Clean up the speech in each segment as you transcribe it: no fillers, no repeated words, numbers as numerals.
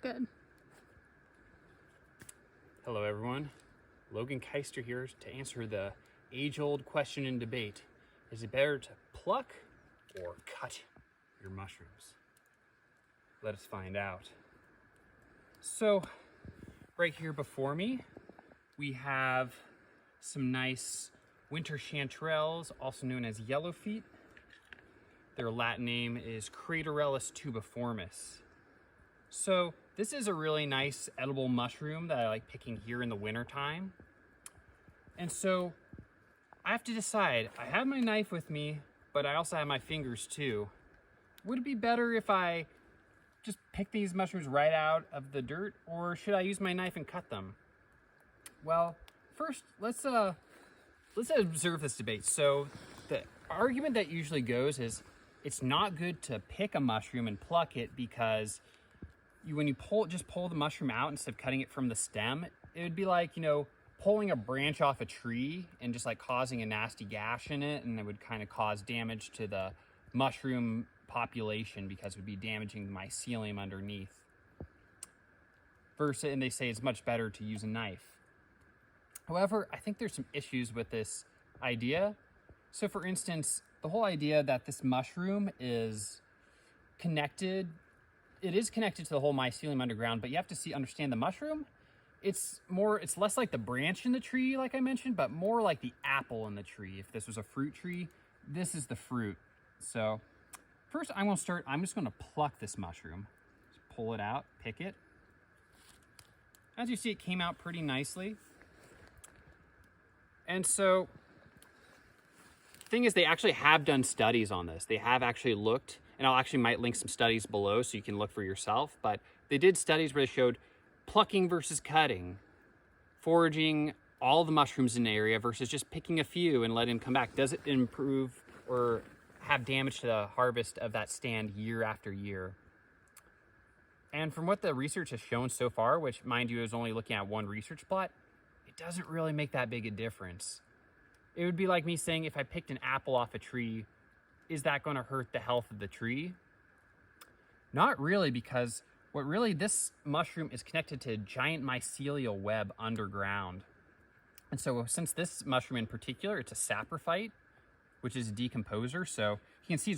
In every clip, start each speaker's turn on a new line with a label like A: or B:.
A: good.
B: Hello everyone, Logan Keister here to answer the age-old question and debate. Is it better to pluck or cut your mushrooms? Let us find out. So, right here before me, we have some nice winter chanterelles, also known as yellow feet. Their Latin name is Craterellus tubiformis. So this is a really nice edible mushroom that I like picking here in the winter time. And so I have to decide, I have my knife with me, but I also have my fingers too. Would it be better if I just pick these mushrooms right out of the dirt, or should I use my knife and cut them? Well, first, let's observe this debate. So the argument that usually goes is it's not good to pick a mushroom and pluck it because when you just pull the mushroom out instead of cutting it from the stem, it would be like, pulling a branch off a tree and just like causing a nasty gash in it, and it would kind of cause damage to the mushroom population because it would be damaging the mycelium underneath. And they say it's much better to use a knife. However, I think there's some issues with this idea. So for instance, the whole idea that this mushroom is connected, it is connected to the whole mycelium underground, but you have to understand the mushroom. It's less like the branch in the tree, like I mentioned, but more like the apple in the tree. If this was a fruit tree, this is the fruit. So first I'm just gonna pluck this mushroom. Just pull it out, pick it. As you see, it came out pretty nicely. And so the thing is, they actually have done studies on this. They have actually looked, and might link some studies below so you can look for yourself, but they did studies where they showed plucking versus cutting, foraging all the mushrooms in the area versus just picking a few and letting them come back. Does it improve or have damage to the harvest of that stand year after year? And from what the research has shown so far, which mind you is only looking at one research plot, it doesn't really make that big a difference. It would be like me saying if I picked an apple off a tree, is that going to hurt the health of the tree? Not really, because this mushroom is connected to a giant mycelial web underground. And so since this mushroom in particular, it's a saprophyte, which is a decomposer. So you can see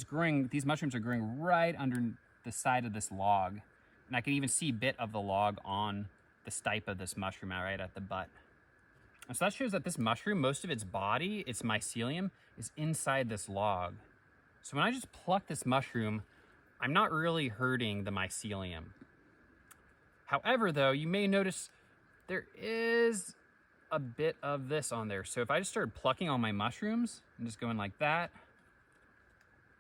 B: these mushrooms are growing right under the side of this log. And I can even see a bit of the log on the stipe of this mushroom right at the butt. And so that shows that this mushroom, most of its body, its mycelium, is inside this log. So when I just pluck this mushroom, I'm not really hurting the mycelium. However, though, you may notice there is a bit of this on there. So if I just started plucking all my mushrooms and just going like that,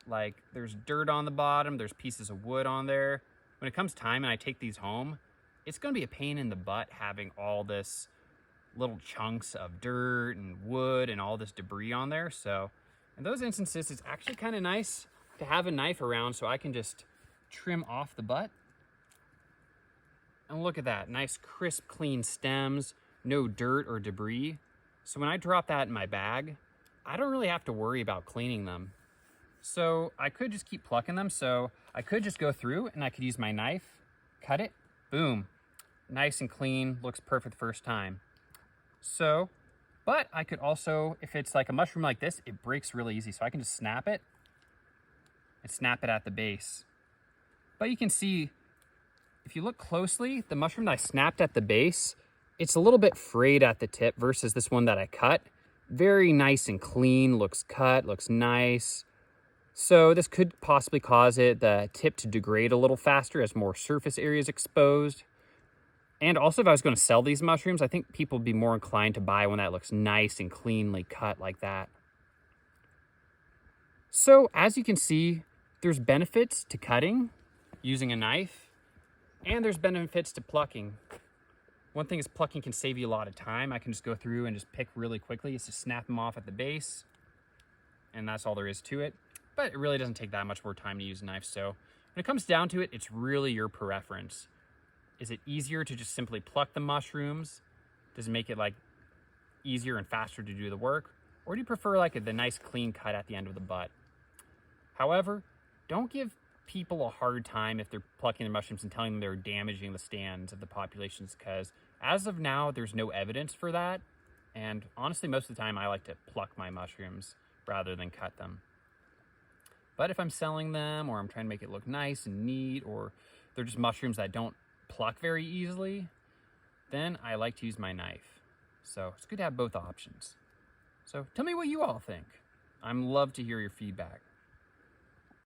B: like there's dirt on the bottom, there's pieces of wood on there. When it comes time and I take these home, it's going to be a pain in the butt having all this little chunks of dirt and wood and all this debris on there. So in those instances, it's actually kind of nice to have a knife around so I can just trim off the butt. And look at that, nice crisp clean stems, no dirt or debris. So when I drop that in my bag, I don't really have to worry about cleaning them. So I could just keep plucking them. So I could just go through and I could use my knife, cut it, boom, nice and clean, looks perfect first time. So, but I could also, if it's like a mushroom like this, it breaks really easy. So I can just snap it and snap it at the base. But you can see, if you look closely, the mushroom that I snapped at the base, it's a little bit frayed at the tip versus this one that I cut. Very nice and clean, looks cut, looks nice. So this could possibly cause the tip to degrade a little faster as more surface area is exposed. And also, if I was going to sell these mushrooms, I think people would be more inclined to buy one that looks nice and cleanly cut like that. So as you can see, there's benefits to cutting using a knife, and there's benefits to plucking. One thing is plucking can save you a lot of time. I can just go through and just pick really quickly. It's just snap them off at the base, and that's all there is to it. But it really doesn't take that much more time to use a knife. So when it comes down to it, it's really your preference. Is it easier to just simply pluck the mushrooms? Does it make it like easier and faster to do the work? Or do you prefer like the nice clean cut at the end of the butt? However, don't give people a hard time if they're plucking the mushrooms and telling them they're damaging the stands of the populations, because as of now, there's no evidence for that. And honestly, most of the time I like to pluck my mushrooms rather than cut them. But if I'm selling them, or I'm trying to make it look nice and neat, or they're just mushrooms that don't pluck very easily, then I like to use my knife. So it's good to have both options. So tell me what you all think. I'd love to hear your feedback.